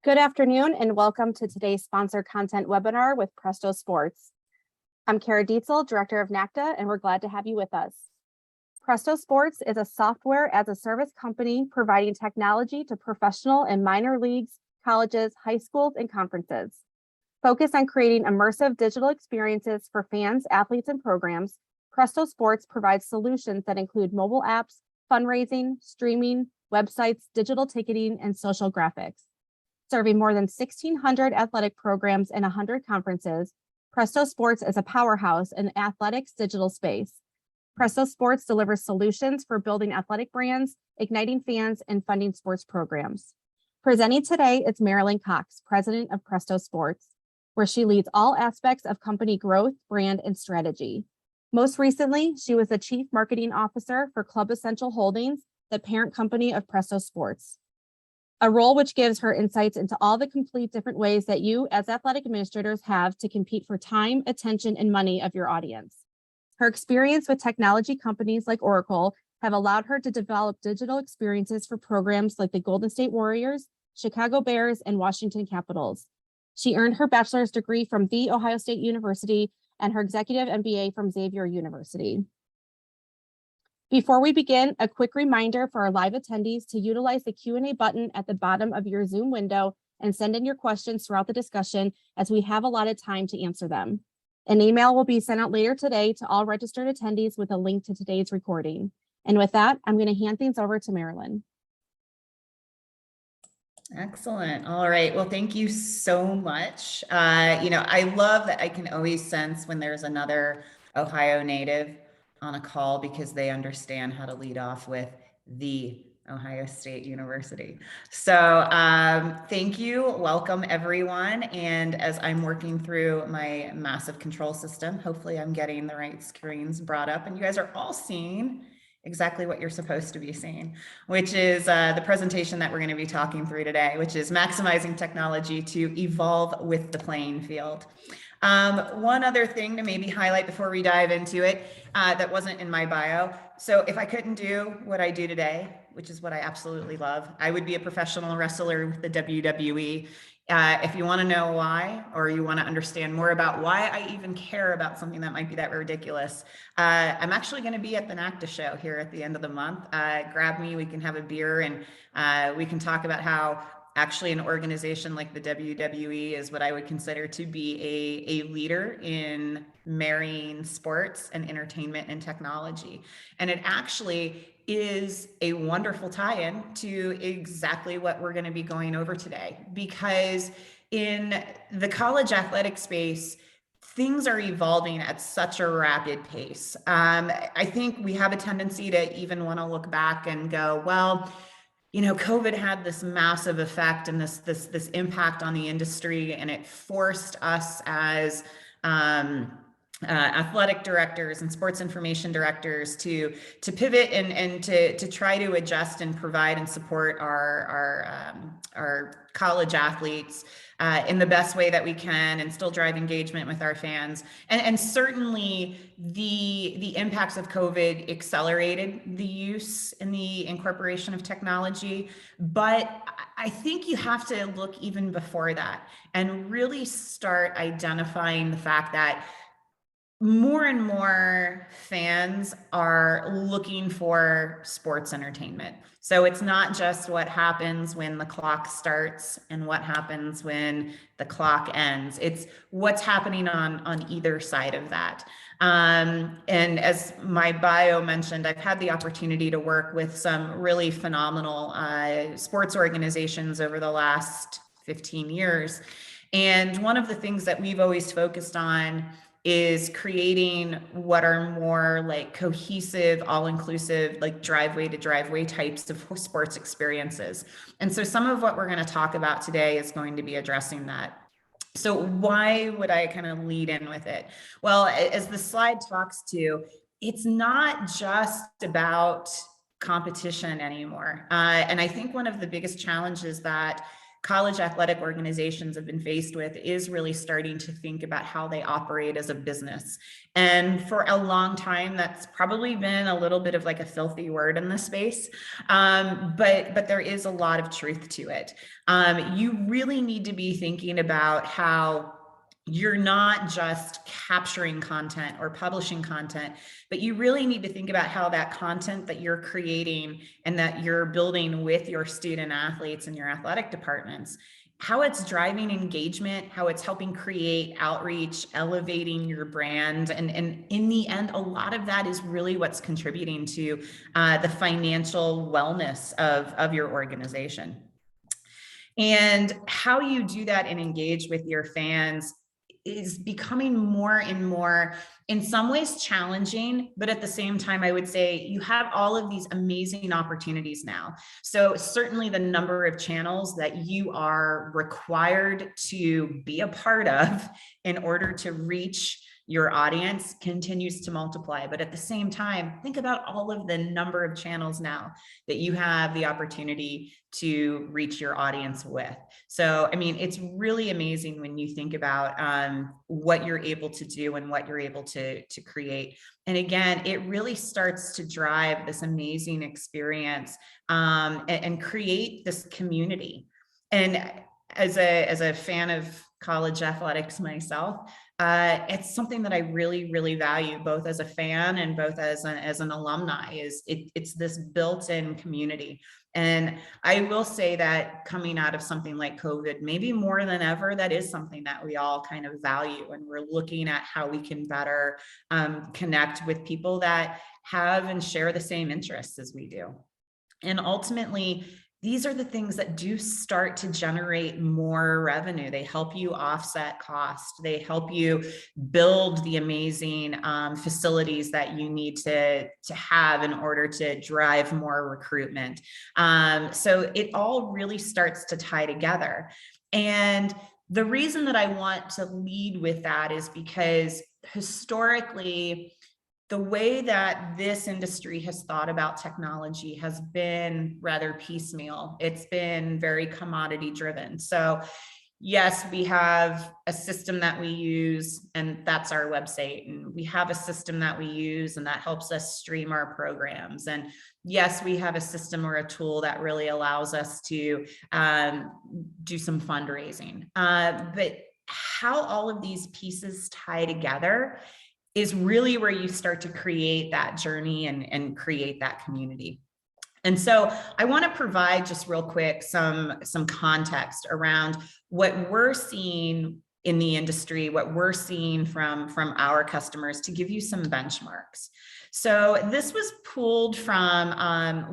Good afternoon and welcome to today's sponsored content webinar with PrestoSports. I'm Kara Dietzel, Director of NACDA, and we're glad to have you with us. PrestoSports is a software as a service company providing technology to professional and minor leagues, colleges, high schools, and conferences. Focused on creating immersive digital experiences for fans, athletes, and programs, PrestoSports provides solutions that include mobile apps, fundraising, streaming, websites, digital ticketing, and social graphics. Serving more than 1,600 athletic programs and 100 conferences, PrestoSports is a powerhouse in the athletics digital space. PrestoSports delivers solutions for building athletic brands, igniting fans, and funding sports programs. Presenting today is Marilyn Cox, President of PrestoSports, where she leads all aspects of company growth, brand, and strategy. Most recently, she was the Chief Marketing Officer for Club Essential Holdings, the parent company of PrestoSports. A role which gives her insights into all the complete different ways that you as athletic administrators have to compete for time, attention, and money of your audience. Her experience with technology companies like Oracle have allowed her to develop digital experiences for programs like the Golden State Warriors, Chicago Bears, and Washington Capitals. She earned her bachelor's degree from The Ohio State University and her executive MBA from Xavier University. Before we begin, a quick reminder for our live attendees to utilize the Q&A button at the bottom of your Zoom window and send in your questions throughout the discussion as we have allotted time to answer them. An email will be sent out later today to all registered attendees with a link to today's recording. And with that, I'm going to hand things over to Marilyn. Excellent. All right. Well, thank you so much. I love that I can always sense when there's another Ohio native on a call because they understand how to lead off with the Ohio State University. So thank you. Welcome, everyone. And as I'm working through my massive control system, hopefully I'm getting the right screens brought up and you guys are all seeing exactly what you're supposed to be seeing, which is the presentation that we're going to be talking through today, which is maximizing technology to evolve with the playing field. One other thing to maybe highlight before we dive into it that wasn't in my bio. So if I couldn't do what I do today, which is what I absolutely love, I would be a professional wrestler with the WWE. If you want to know why, or you want to understand more about why I even care about something that might be that ridiculous, I'm actually going to be at the NACDA show here at the end of the month. Grab me, we can have a beer and we can talk about how actually an organization like the WWE is what I would consider to be a leader in marrying sports and entertainment and technology. And it actually is a wonderful tie-in to exactly what we're going to be going over today, because in the college athletic space, things are evolving at such a rapid pace. I think we have a tendency to even want to look back and go, well, you know, COVID had this massive effect and this impact on the industry, and it forced us as athletic directors and sports information directors to pivot and to try to adjust and provide and support our college athletes in the best way that we can and still drive engagement with our fans. And certainly the impacts of COVID accelerated the use and the incorporation of technology. But I think you have to look even before that and really start identifying the fact that more and more fans are looking for sports entertainment. So it's not just what happens when the clock starts and what happens when the clock ends. It's what's happening on either side of that. And as my bio mentioned, I've had the opportunity to work with some really phenomenal sports organizations over the last 15 years. And one of the things that we've always focused on is creating what are more like cohesive, all-inclusive, like driveway to driveway types of sports experiences. And so some of what we're going to talk about today is going to be addressing that. So why would I kind of lead in with it? Well, as the slide talks to, it's not just about competition anymore. And I think one of the biggest challenges that college athletic organizations have been faced with is really starting to think about how they operate as a business. And for a long time, that's probably been a little bit of like a filthy word in this space. But there is a lot of truth to it. You really need to be thinking about how you're not just capturing content or publishing content, but you really need to think about how that content that you're creating and that you're building with your student athletes and your athletic departments, how it's driving engagement, how it's helping create outreach, elevating your brand. And in the end, a lot of that is really what's contributing to the financial wellness of your organization. And how you do that and engage with your fans is becoming more and more, in some ways, challenging, but at the same time, I would say you have all of these amazing opportunities now. So certainly the number of channels that you are required to be a part of in order to reach your audience continues to multiply. But at the same time, think about all of the number of channels now that you have the opportunity to reach your audience with. So, I mean, it's really amazing when you think about what you're able to do and what you're able to create. And again, it really starts to drive this amazing experience and create this community. And as a fan of college athletics myself, it's something that I really, really value, both as a fan and both as an alumni. It's this built-in community. And I will say that coming out of something like COVID, maybe more than ever, that is something that we all kind of value. And we're looking at how we can better connect with people that have and share the same interests as we do. And ultimately, these are the things that do start to generate more revenue. They help you offset cost. They help you build the amazing facilities that you need to have in order to drive more recruitment. So it all really starts to tie together. And the reason that I want to lead with that is because historically, the way that this industry has thought about technology has been rather piecemeal. It's been very commodity driven. So yes, we have a system that we use, and that's our website. And we have a system that we use, and that helps us stream our programs. And yes, we have a system or a tool that really allows us to do some fundraising. But how all of these pieces tie together is really where you start to create that journey and create that community. And so I want to provide just real quick some context around what we're seeing in the industry, what we're seeing from our customers, to give you some benchmarks. So this was pulled from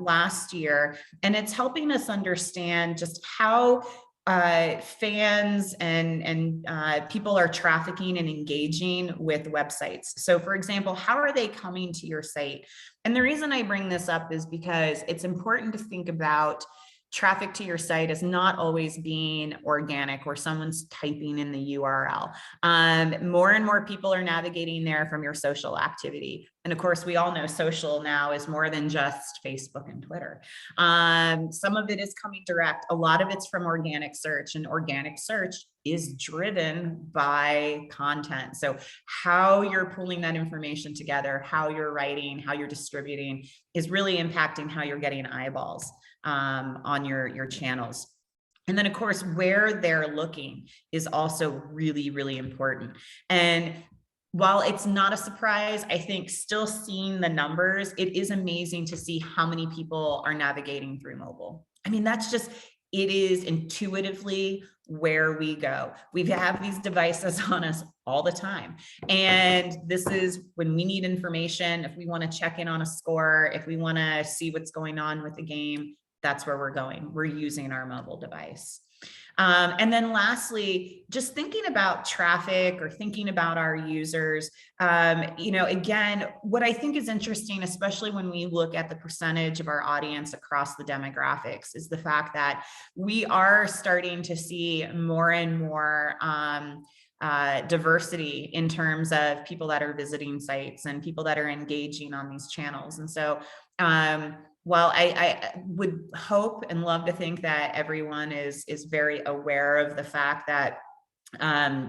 last year, and it's helping us understand just how fans and people are trafficking and engaging with websites. So for example, how are they coming to your site? And the reason I bring this up is because it's important to think about traffic to your site as not always being organic, where someone's typing in the URL. More and more people are navigating there from your social activity. And of course, we all know social now is more than just Facebook and Twitter. Some of it is coming direct. A lot of it's from organic search, and organic search is driven by content. So how you're pulling that information together, how you're writing, how you're distributing is really impacting how you're getting eyeballs on your channels. And then of course, where they're looking is also really, really important. And while it's not a surprise, I think still seeing the numbers, it is amazing to see how many people are navigating through mobile. I mean, that's just, it is intuitively where we go. We have these devices on us all the time. And this is when we need information, if we want to check in on a score, if we want to see what's going on with the game, that's where we're going. We're using our mobile device. And then lastly, just thinking about traffic or thinking about our users, again, what I think is interesting, especially when we look at the percentage of our audience across the demographics, is the fact that we are starting to see more and more diversity in terms of people that are visiting sites and people that are engaging on these channels. And so Well, I would hope and love to think that everyone is very aware of the fact that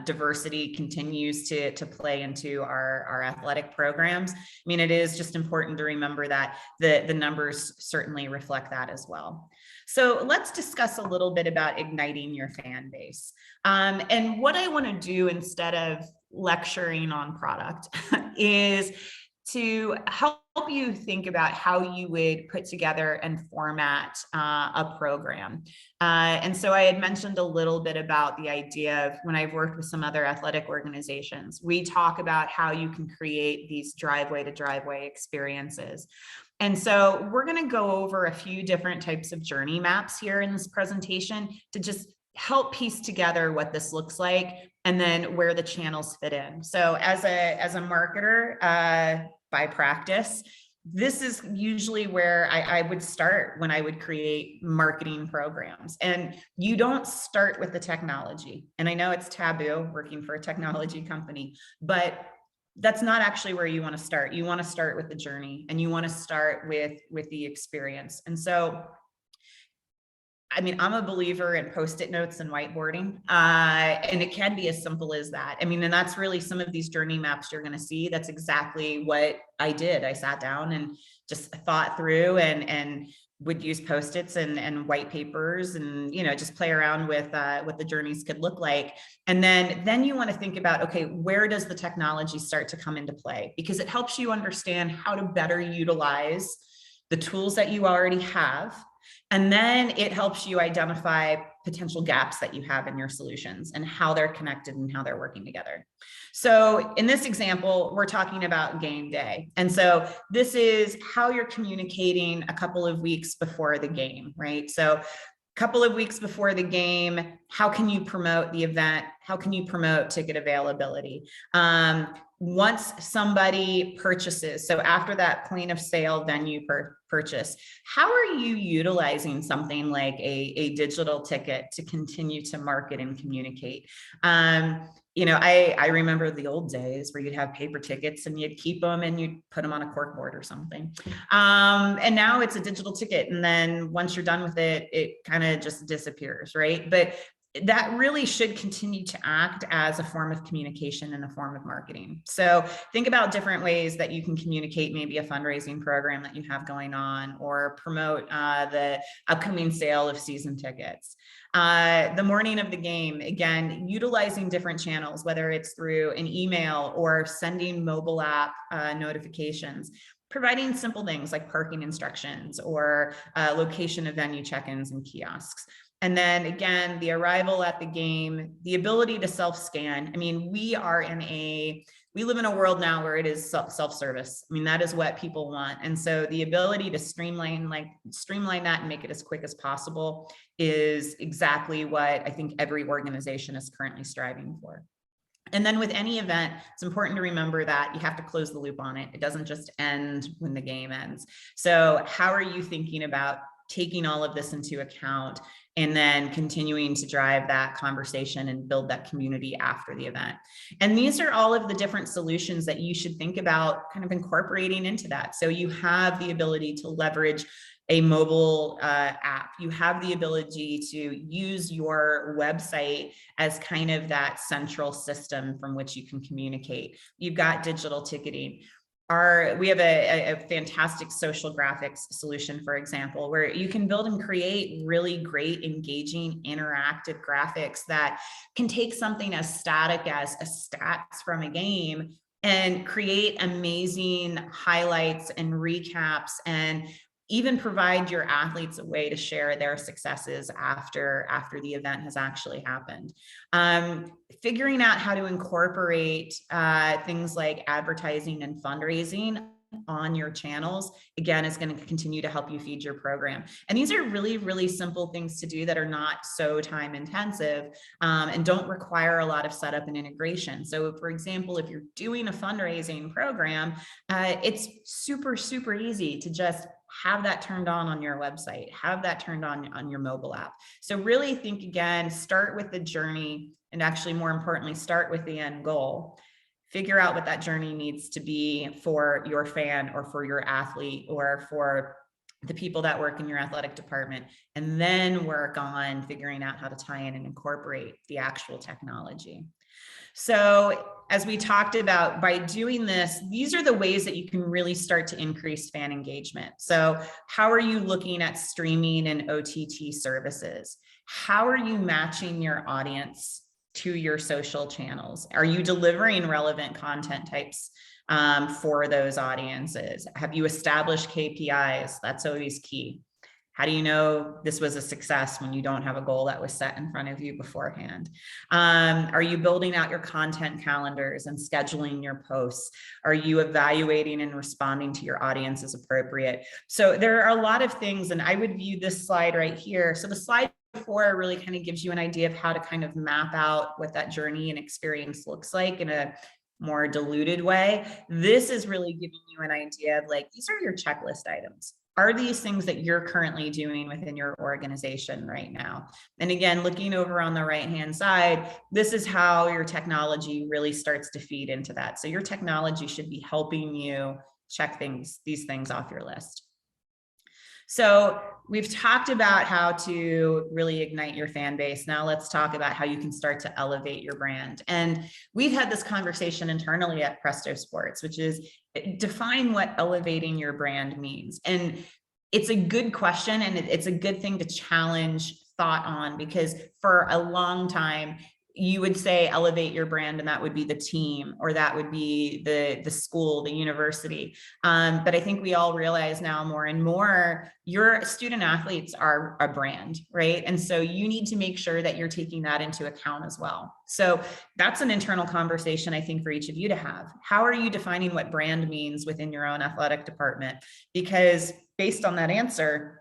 diversity continues to play into our athletic programs. I mean, it is just important to remember that the numbers certainly reflect that as well. So let's discuss a little bit about igniting your fan base. And what I want to do instead of lecturing on product is to help you think about how you would put together and format a program. And so I had mentioned a little bit about the idea of when I've worked with some other athletic organizations, we talk about how you can create these driveway to driveway experiences. And so we're going to go over a few different types of journey maps here in this presentation to just help piece together what this looks like and then where the channels fit in. So as a marketer, by practice, this is usually where I would start when I would create marketing programs. And you don't start with the technology. And I know it's taboo working for a technology company, but that's not actually where you want to start. You want to start with the journey, and you want to start with the experience. And so I mean, I'm a believer in Post-it notes and whiteboarding, and it can be as simple as that. I mean, and that's really some of these journey maps you're going to see. That's exactly what I did. I sat down and just thought through and would use Post-its and white papers and, you know, just play around with what the journeys could look like. And then you want to think about, okay, where does the technology start to come into play? Because it helps you understand how to better utilize the tools that you already have. And then it helps you identify potential gaps that you have in your solutions and how they're connected and how they're working together. So in this example, we're talking about game day. And so this is how you're communicating a couple of weeks before the game, right? So a couple of weeks before the game, how can you promote the event? How can you promote ticket availability? Once somebody purchases, so after that point of sale venue purchase, how are you utilizing something like a digital ticket to continue to market and communicate? You know, I remember the old days where you'd have paper tickets and you'd keep them and you'd put them on a cork board or something. And now it's a digital ticket. And then once you're done with it, it kind of just disappears, right? But that really should continue to act as a form of communication and a form of marketing. So think about different ways that you can communicate maybe a fundraising program that you have going on, or promote the upcoming sale of season tickets. The morning of the game, again, utilizing different channels, whether it's through an email or sending mobile app notifications, providing simple things like parking instructions or location of venue check-ins and kiosks. And then again, the arrival at the game, the ability to self-scan. I mean, we live in a world now where it is self-service. I mean, that is what people want. And so the ability to streamline that and make it as quick as possible is exactly what I think every organization is currently striving for. And then with any event, it's important to remember that you have to close the loop on it. It doesn't just end when the game ends. So how are you thinking about taking all of this into account and then continuing to drive that conversation and build that community after the event? And these are all of the different solutions that you should think about kind of incorporating into that. So you have the ability to leverage a mobile app. You have the ability to use your website as kind of that central system from which you can communicate. You've got digital ticketing. We have a fantastic social graphics solution, for example, where you can build and create really great, engaging, interactive graphics that can take something as static as a stats from a game and create amazing highlights and recaps, and even provide your athletes a way to share their successes after the event has actually happened. Figuring out how to incorporate things like advertising and fundraising on your channels, again, is going to continue to help you feed your program. And these are really, really simple things to do that are not so time intensive and don't require a lot of setup and integration. So for example, if you're doing a fundraising program, it's super, super easy to just have that turned on your website, have that turned on your mobile app. So really think again, start with the journey, and actually more importantly, start with the end goal. Figure out what that journey needs to be for your fan or for your athlete or for the people that work in your athletic department, and then work on figuring out how to tie in and incorporate the actual technology. So as we talked about, by doing this, these are the ways that you can really start to increase fan engagement. So how are you looking at streaming and OTT services? How are you matching your audience to your social channels? Are you delivering relevant content types for those audiences? Have you established KPIs? That's always key. How do you know this was a success when you don't have a goal that was set in front of you beforehand? Are you building out your content calendars and scheduling your posts? Are you evaluating and responding to your audience as appropriate? So there are a lot of things, and I would view this slide right here. So the slide before really kind of gives you an idea of how to kind of map out what that journey and experience looks like in a more diluted way. This is really giving you an idea of like, these are your checklist items. Are these things that you're currently doing within your organization right now? And again, looking over on the right-hand side, this is how your technology really starts to feed into that. So your technology should be helping you check these things off your list. So we've talked about how to really ignite your fan base. Now let's talk about how you can start to elevate your brand. And we've had this conversation internally at PrestoSports, which is define what elevating your brand means. And it's a good question, and it's a good thing to challenge thought on, because for a long time, you would say elevate your brand, and that would be the team, or that would be the school, the university. But I think we all realize now more and more, your student athletes are a brand, right? And so you need to make sure that you're taking that into account as well. So that's an internal conversation, I think, for each of you to have. How are you defining what brand means within your own athletic department? Because based on that answer,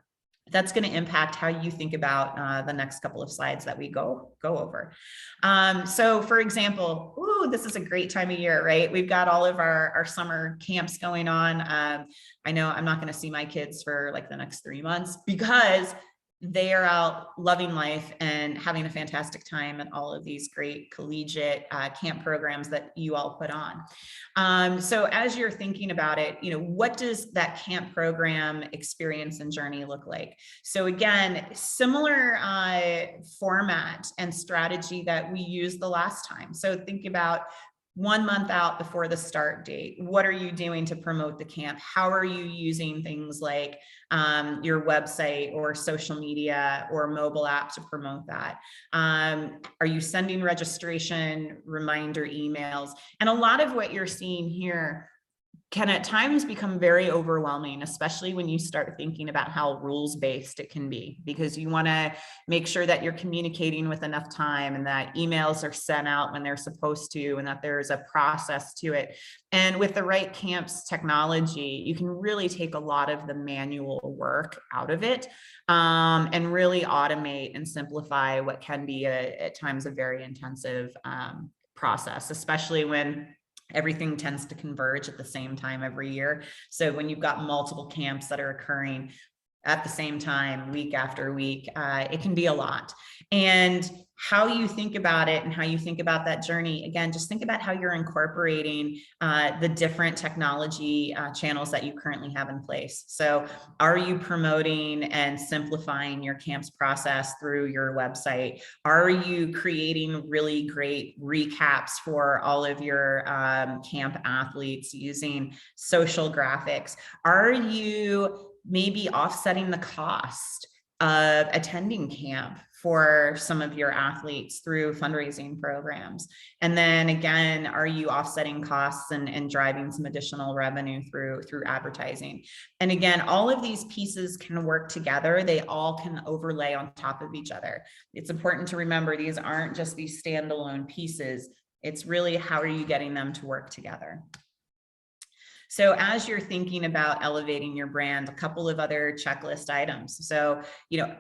that's going to impact how you think about the next couple of slides that we go over. So for example, this is a great time of year, right? We've got all of our summer camps going on. I know I'm not going to see my kids for like the next 3 months, because they are out loving life and having a fantastic time at all of these great collegiate camp programs that you all put on. So as you're thinking about it, what does that camp program experience and journey look like? So again, similar format and strategy that we used the last time. So think about 1 month out before the start date. What are you doing to promote the camp? How are you using things like your website or social media or mobile app to promote that? Are you sending registration reminder emails? And a lot of what you're seeing here can at times become very overwhelming, especially when you start thinking about how rules-based it can be, because you want to make sure that you're communicating with enough time, and that emails are sent out when they're supposed to, and that there's a process to it. And with the right camps technology, you can really take a lot of the manual work out of it, and really automate and simplify what can be at times a very intensive process, especially when everything tends to converge at the same time every year. So when you've got multiple camps that are occurring at the same time, week after week, it can be a lot. And how you think about it and how you think about that journey, again, just think about how you're incorporating the different technology channels that you currently have in place. So are you promoting and simplifying your camps process through your website? Are you creating really great recaps for all of your camp athletes using social graphics? Are you maybe offsetting the cost of attending camp for some of your athletes through fundraising programs? And then again, are you offsetting costs and driving some additional revenue through advertising? And again, all of these pieces can work together. They all can overlay on top of each other. It's important to remember these aren't just these standalone pieces. It's really how are you getting them to work together? So as you're thinking about elevating your brand, a couple of other checklist items. So,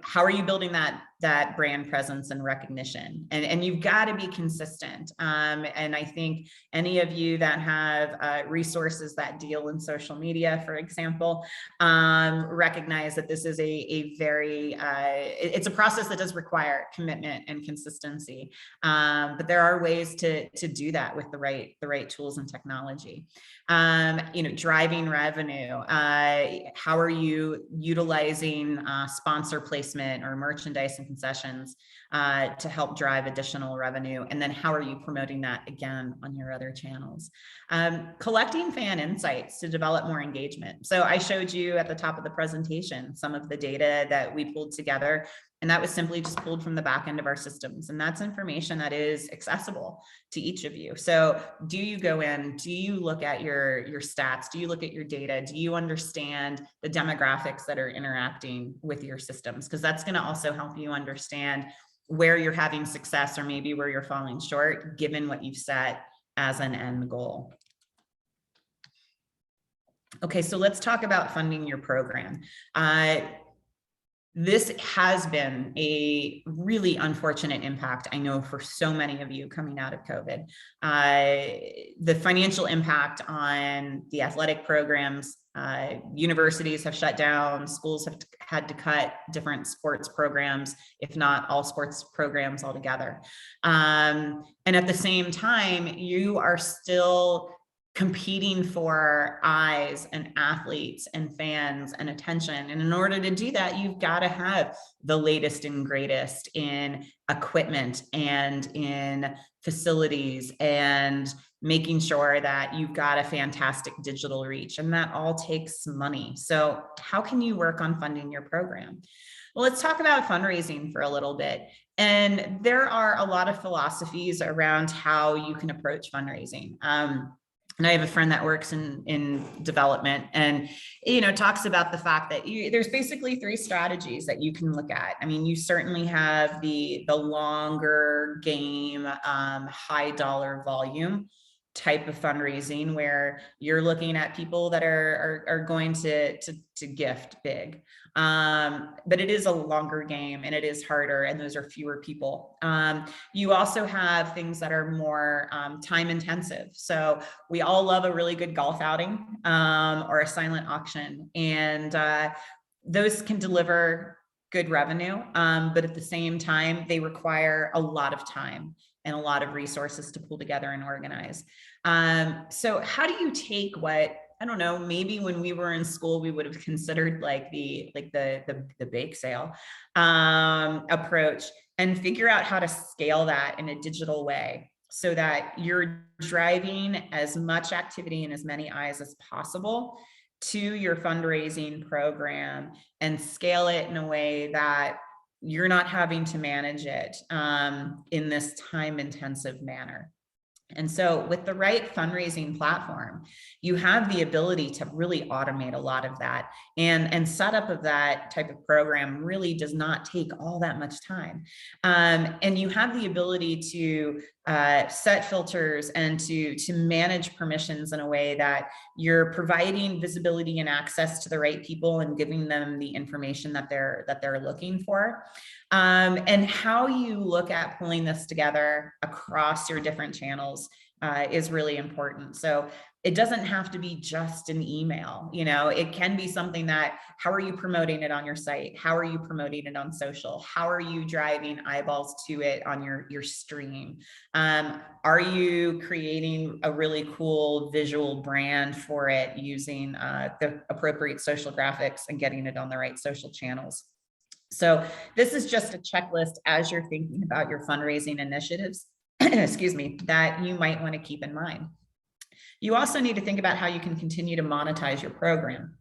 how are you building that that brand presence and recognition. And you've got to be consistent. And I think any of you that have resources that deal in social media, for example, recognize that this is a very, it's a process that does require commitment and consistency. But there are ways to do that with the right tools and technology. Driving revenue. How are you utilizing sponsor placement or merchandise and concessions to help drive additional revenue? And then how are you promoting that again on your other channels? Collecting fan insights to develop more engagement. So I showed you at the top of the presentation some of the data that we pulled together, and that was simply just pulled from the back end of our systems. And that's information that is accessible to each of you. So do you go in, do you look at your stats? Do you look at your data? Do you understand the demographics that are interacting with your systems? Because that's going to also help you understand where you're having success or maybe where you're falling short, given what you've set as an end goal. Okay, so let's talk about funding your program. This has been a really unfortunate impact, I know, for so many of you coming out of COVID. The financial impact on the athletic programs, universities have shut down, schools have had to cut different sports programs, if not all sports programs altogether. And at the same time, you are still competing for eyes and athletes and fans and attention. And in order to do that, you've got to have the latest and greatest in equipment and in facilities and making sure that you've got a fantastic digital reach. And that all takes money. So how can you work on funding your program? Well, let's talk about fundraising for a little bit. And there are a lot of philosophies around how you can approach fundraising. And I have a friend that works in development and, talks about the fact that there's basically 3 strategies that you can look at. I mean, you certainly have the longer game, high dollar volume type of fundraising where you're looking at people that are going to gift big. But it is a longer game and it is harder, and those are fewer people. You also have things that are more time intensive. So we all love a really good golf outing or a silent auction, and those can deliver good revenue, but at the same time, they require a lot of time and a lot of resources to pull together and organize. So how do you take what, I don't know, maybe when we were in school, we would have considered like the bake sale approach, and figure out how to scale that in a digital way so that you're driving as much activity and as many eyes as possible to your fundraising program, and scale it in a way that you're not having to manage it in this time-intensive manner. And so with the right fundraising platform, you have the ability to really automate a lot of that. And setup of that type of program really does not take all that much time. And you have the ability to set filters and to manage permissions in a way that you're providing visibility and access to the right people and giving them the information that they're looking for. And how you look at pulling this together across your different channels is really important. So it doesn't have to be just an email, it can be something that, how are you promoting it on your site? How are you promoting it on social? How are you driving eyeballs to it on your stream? Are you creating a really cool visual brand for it using the appropriate social graphics and getting it on the right social channels? So this is just a checklist as you're thinking about your fundraising initiatives, excuse me, that you might want to keep in mind. You also need to think about how you can continue to monetize your program.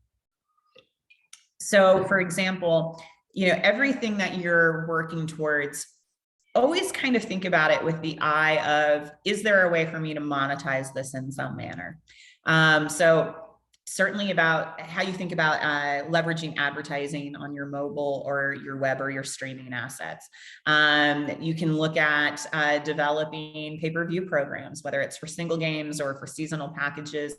So for example, everything that you're working towards, always kind of think about it with the eye of, is there a way for me to monetize this in some manner? So certainly about how you think about leveraging advertising on your mobile or your web or your streaming assets. You can look at developing pay-per-view programs, whether it's for single games or for seasonal packages.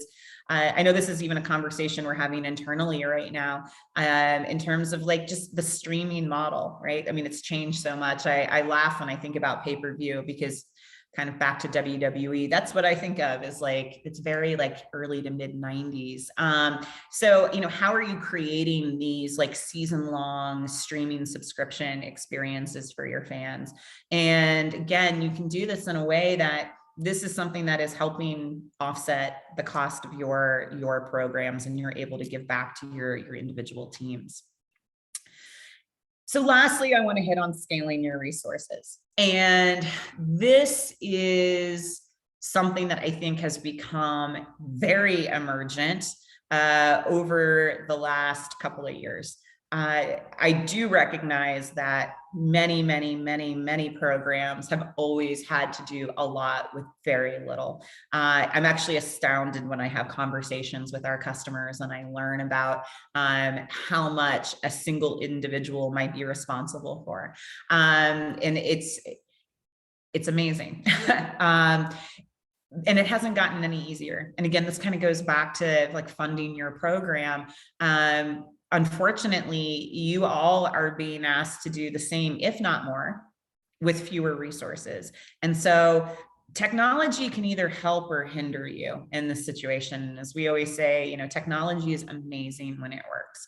I know this is even a conversation we're having internally right now, in terms of like just the streaming model, right? I mean, it's changed so much. I laugh when I think about pay-per-view, because kind of back to WWE, that's what I think of, is like, it's very like early to mid 90s. So, you know, how are you creating these like season-long streaming subscription experiences for your fans? And again, you can do this in a way that this is something that is helping offset the cost of your programs, and you're able to give back to your individual teams. So lastly, I want to hit on scaling your resources. And this is something that I think has become very emergent over the last couple of years. I do recognize that many programs have always had to do a lot with very little. I'm actually astounded when I have conversations with our customers and I learn about how much a single individual might be responsible for. And it's amazing. And it hasn't gotten any easier. And again, this kind of goes back to like funding your program. Unfortunately, you all are being asked to do the same, if not more, with fewer resources. And so technology can either help or hinder you in this situation. As we always say, you know, technology is amazing when it works.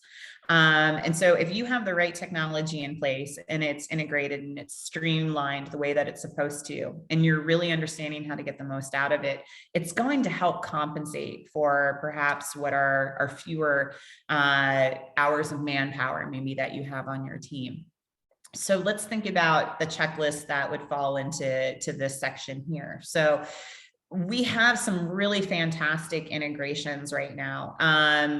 And so if you have the right technology in place and it's integrated and it's streamlined the way that it's supposed to, and you're really understanding how to get the most out of it, it's going to help compensate for perhaps what are fewer hours of manpower maybe that you have on your team. So let's think about the checklist that would fall into this section here. So we have some really fantastic integrations right now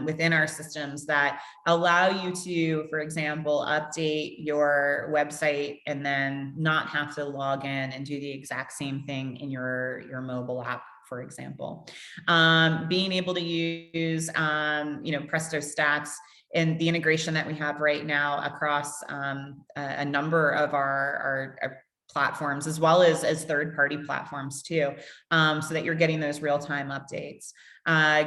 within our systems that allow you to, for example, update your website and then not have to log in and do the exact same thing in your mobile app, for example. Being able to use, you know, PrestoStats and the integration that we have right now across a number of our platforms, as well as third-party platforms too, so that you're getting those real-time updates,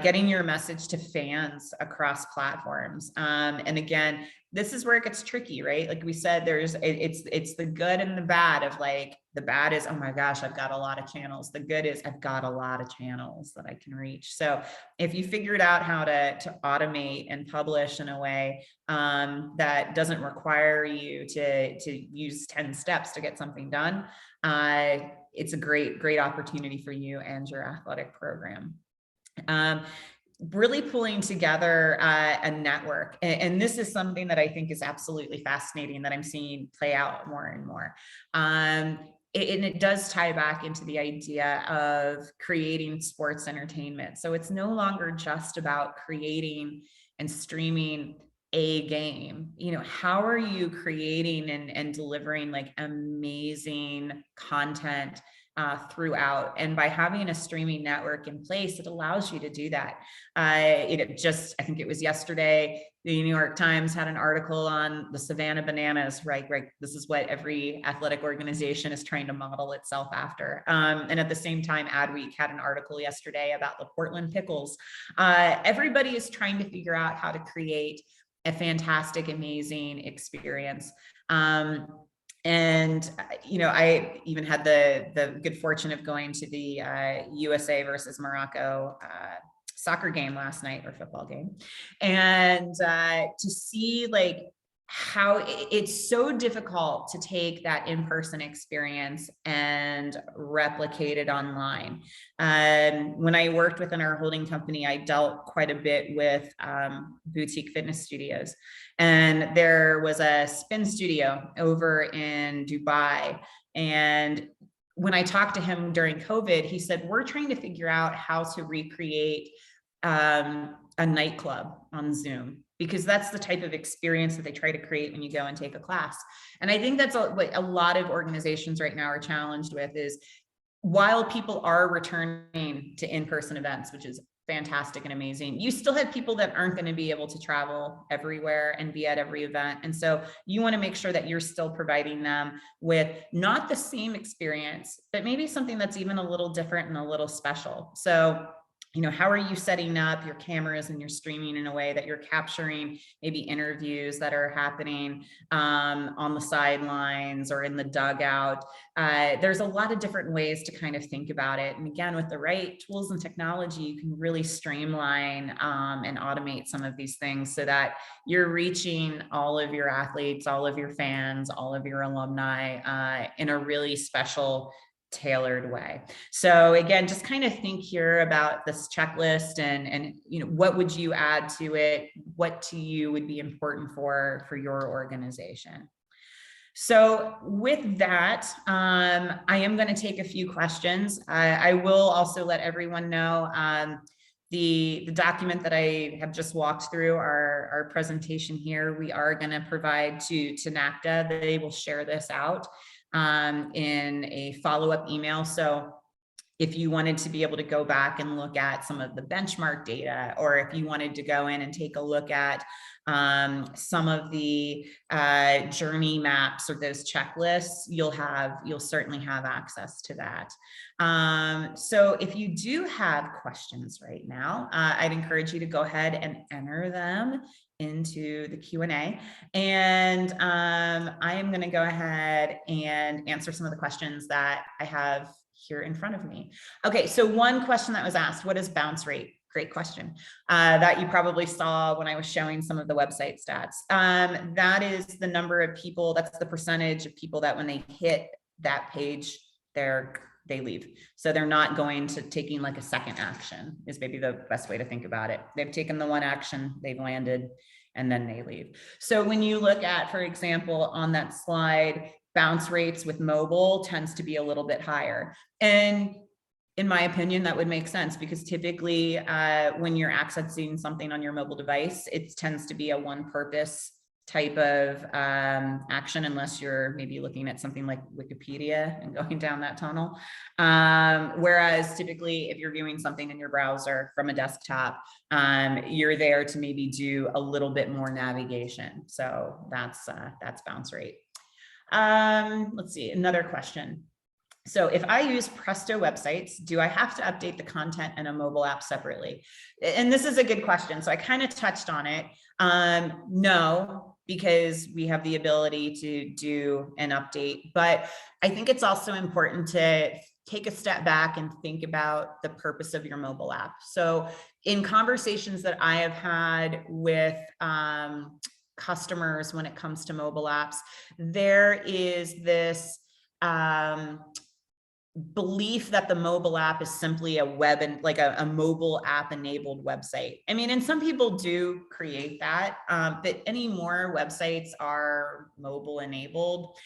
getting your message to fans across platforms. And again, this is where it gets tricky, right? Like we said, it's the good and the bad of like, the bad is, oh my gosh, I've got a lot of channels. The good is I've got a lot of channels that I can reach. So if you figured out how to automate and publish in a way that doesn't require you to use 10 steps to get something done, it's a great opportunity for you and your athletic program. Really pulling together a network. And this is something that I think is absolutely fascinating that I'm seeing play out more and more. And it does tie back into the idea of creating sports entertainment. So it's no longer just about creating and streaming a game. You know, how are you creating and delivering like amazing content throughout? And by having a streaming network in place, it allows you to do that. I think it was yesterday, the New York Times had an article on the Savannah Bananas, right? This is what every athletic organization is trying to model itself after. And at the same time, Adweek had an article yesterday about the Portland Pickles. Everybody is trying to figure out how to create a fantastic, amazing experience. And, you know, I even had the good fortune of going to the USA versus Morocco soccer game last night, or football game. And to see like how it's so difficult to take that in-person experience and replicate it online. When I worked within our holding company, I dealt quite a bit with boutique fitness studios. And there was a spin studio over in Dubai. And when I talked to him during COVID, he said, we're trying to figure out how to recreate a nightclub on Zoom, because that's the type of experience that they try to create when you go and take a class. And I think that's what a lot of organizations right now are challenged with, is while people are returning to in-person events, which is fantastic and amazing, you still have people that aren't going to be able to travel everywhere and be at every event. And so you want to make sure that you're still providing them with not the same experience, but maybe something that's even a little different and a little special. So how are you setting up your cameras and your streaming in a way that you're capturing maybe interviews that are happening on the sidelines or in the dugout? There's a lot of different ways to kind of think about it. And again, with the right tools and technology, you can really streamline and automate some of these things so that you're reaching all of your athletes, all of your fans, all of your alumni in a really special, tailored way. So again, just kind of think here about this checklist and what would you add to it? What to you would be important for your organization? So with that, I am going to take a few questions. I will also let everyone know the document that I have just walked through, our presentation here, we are going to provide to NACDA. They will share this out in a follow-up email. So if you wanted to be able to go back and look at some of the benchmark data, or if you wanted to go in and take a look at some of the journey maps or those checklists, you'll certainly have access to that. So if you do have questions right now, I'd encourage you to go ahead and enter them into the Q&A. And I am going to go ahead and answer some of the questions that I have here in front of me. Okay, so one question that was asked, what is bounce rate? Great question that you probably saw when I was showing some of the website stats. That is the number of people, that's the percentage of people that when they hit that page, they leave. So they're not going to taking like a second action is maybe the best way to think about it. They've taken the one action, they've landed, and then they leave. So when you look at, for example, on that slide, bounce rates with mobile tends to be a little bit higher. And in my opinion, that would make sense because typically when you're accessing something on your mobile device, it tends to be a one purpose type of action, unless you're maybe looking at something like Wikipedia and going down that tunnel. Whereas typically if you're viewing something in your browser from a desktop, you're there to maybe do a little bit more navigation. So that's bounce rate. Let's see, another question. So if I use Presto websites, do I have to update the content in a mobile app separately? And this is a good question. So I kind of touched on it. No, because we have the ability to do an update, but I think it's also important to take a step back and think about the purpose of your mobile app. So in conversations that I have had with customers when it comes to mobile apps, there is this belief that the mobile app is simply a web and like a mobile app enabled website. I mean, and some people do create that, but anymore websites are mobile enabled.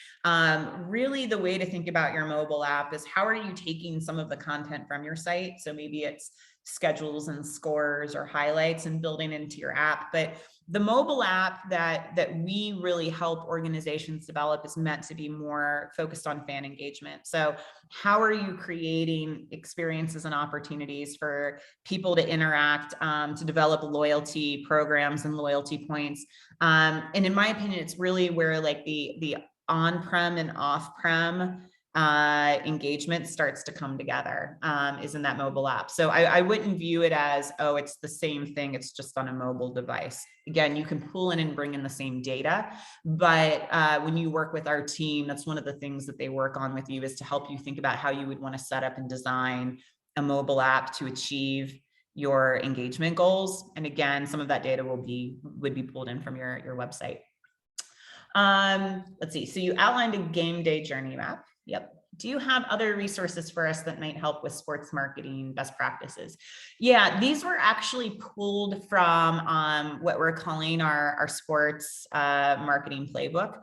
Really the way to think about your mobile app is how are you taking some of the content from your site? So maybe it's schedules and scores or highlights and building into your app. But the mobile app that we really help organizations develop is meant to be more focused on fan engagement. So how are you creating experiences and opportunities for people to interact, to develop loyalty programs and loyalty points? And in my opinion, it's really where like the on-prem and off-prem engagement starts to come together, is in that mobile app. So I wouldn't view it as, oh, it's the same thing, it's just on a mobile device. Again, you can pull in and bring in the same data, but when you work with our team, that's one of the things that they work on with you is to help you think about how you would want to set up and design a mobile app to achieve your engagement goals. And again, some of that data would be pulled in from your website. Let's see. So you outlined a game day journey map. Yep. Do you have other resources for us that might help with sports marketing best practices? Yeah, these were actually pulled from what we're calling our sports marketing playbook.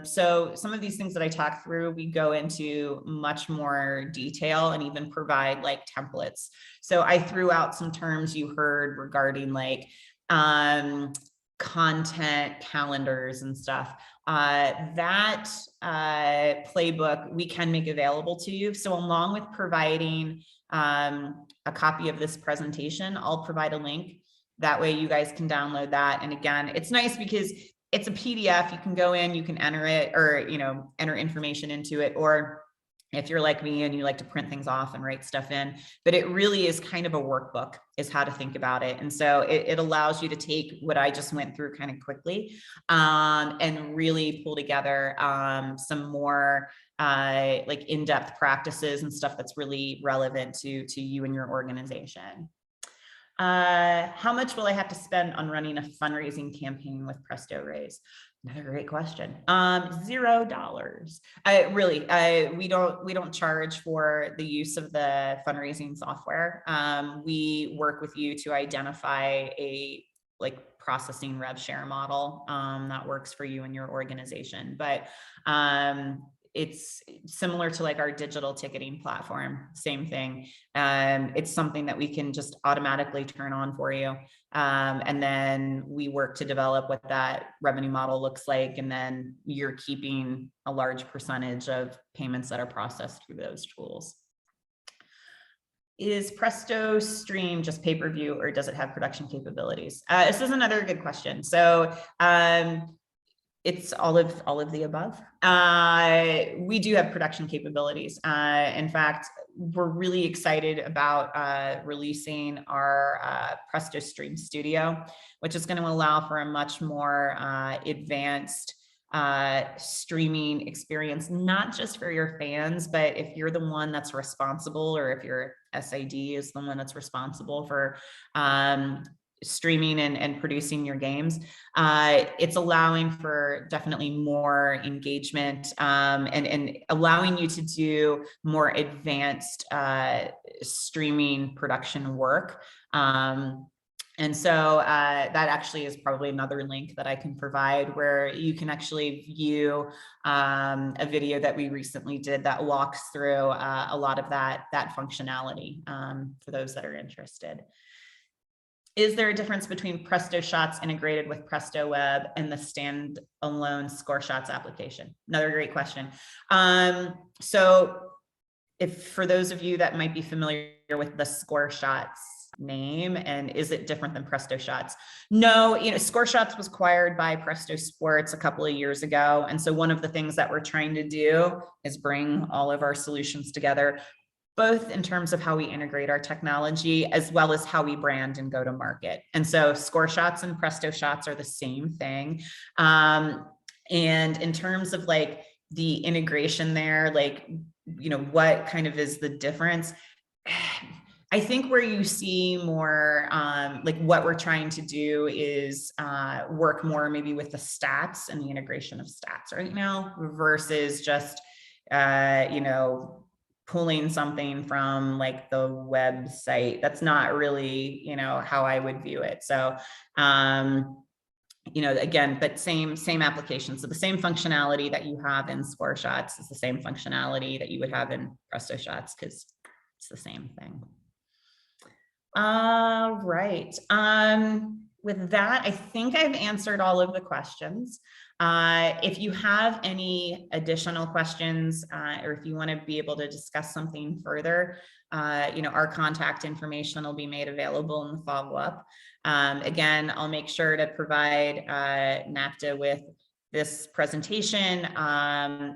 So some of these things that I talked through, we go into much more detail and even provide like templates. So I threw out some terms you heard regarding like content calendars and stuff. That playbook we can make available to you. So along with providing a copy of this presentation, I'll provide a link. That way you guys can download that. And again, it's nice because it's a PDF. You can go in, you can enter it or, enter information into it, or if you're like me and you like to print things off and write stuff in, but it really is kind of a workbook is how to think about it. And so it allows you to take what I just went through kind of quickly and really pull together some more like in-depth practices and stuff that's really relevant to you and your organization. How much will I have to spend on running a fundraising campaign with PrestoRaise? Another great question. $0. We don't charge for the use of the fundraising software. We work with you to identify a like processing rev share model that works for you and your organization. But it's similar to like our digital ticketing platform, same thing. It's something that we can just automatically turn on for you. And then we work to develop what that revenue model looks like. And then you're keeping a large percentage of payments that are processed through those tools. Is Presto Stream just pay-per-view or does it have production capabilities? This is another good question. So, it's all of the above. We do have production capabilities. In fact, we're really excited about releasing our Presto Stream Studio, which is going to allow for a much more advanced streaming experience, not just for your fans, but if you're the one that's responsible, or if your SID is the one that's responsible for streaming and producing your games, it's allowing for definitely more engagement and allowing you to do more advanced streaming production work. And so that actually is probably another link that I can provide where you can actually view a video that we recently did that walks through a lot of that functionality for those that are interested. Is there a difference between PrestoShots integrated with Presto Web and the standalone ScoreShots application? Another great question. So if for those of you that might be familiar with the ScoreShots name, and is it different than PrestoShots? No, ScoreShots was acquired by PrestoSports a couple of years ago. And so one of the things that we're trying to do is bring all of our solutions together, both in terms of how we integrate our technology as well as how we brand and go to market. And so ScoreShots and PrestoShots are the same thing. And in terms of like the integration there, like, what kind of is the difference? I think where you see more like what we're trying to do is work more maybe with the stats and the integration of stats right now versus just, pulling something from like the website. That's not really, how I would view it. So, again, but same application. So the same functionality that you have in ScoreShots is the same functionality that you would have in PrestoShots because it's the same thing. All right. With that, I think I've answered all of the questions. If you have any additional questions, or if you want to be able to discuss something further, our contact information will be made available in the follow-up. Again, I'll make sure to provide NACDA with this presentation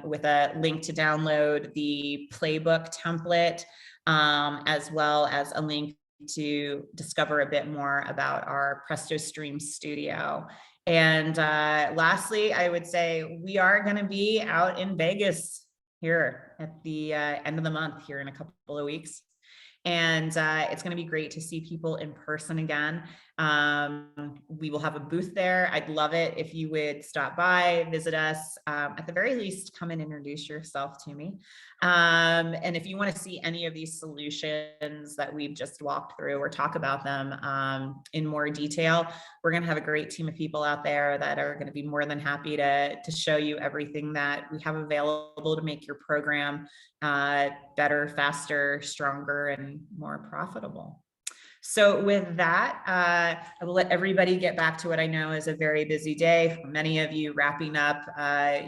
with a link to download the playbook template, as well as a link to discover a bit more about our Presto Stream Studio. And lastly, I would say we are going to be out in Vegas here at the end of the month here in a couple of weeks. And it's going to be great to see people in person again. We will have a booth there. I'd love it if you would stop by, visit us, at the very least, come and introduce yourself to me. And if you want to see any of these solutions that we've just walked through or talk about them in more detail, we're going to have a great team of people out there that are going to be more than happy to show you everything that we have available to make your program better, faster, stronger, and more profitable. So with that, I will let everybody get back to what I know is a very busy day. For many of you wrapping up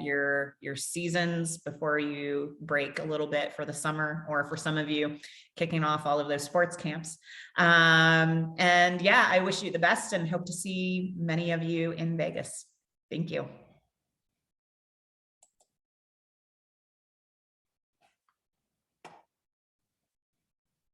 your seasons before you break a little bit for the summer, or for some of you kicking off all of those sports camps. And yeah, I wish you the best and hope to see many of you in Vegas. Thank you.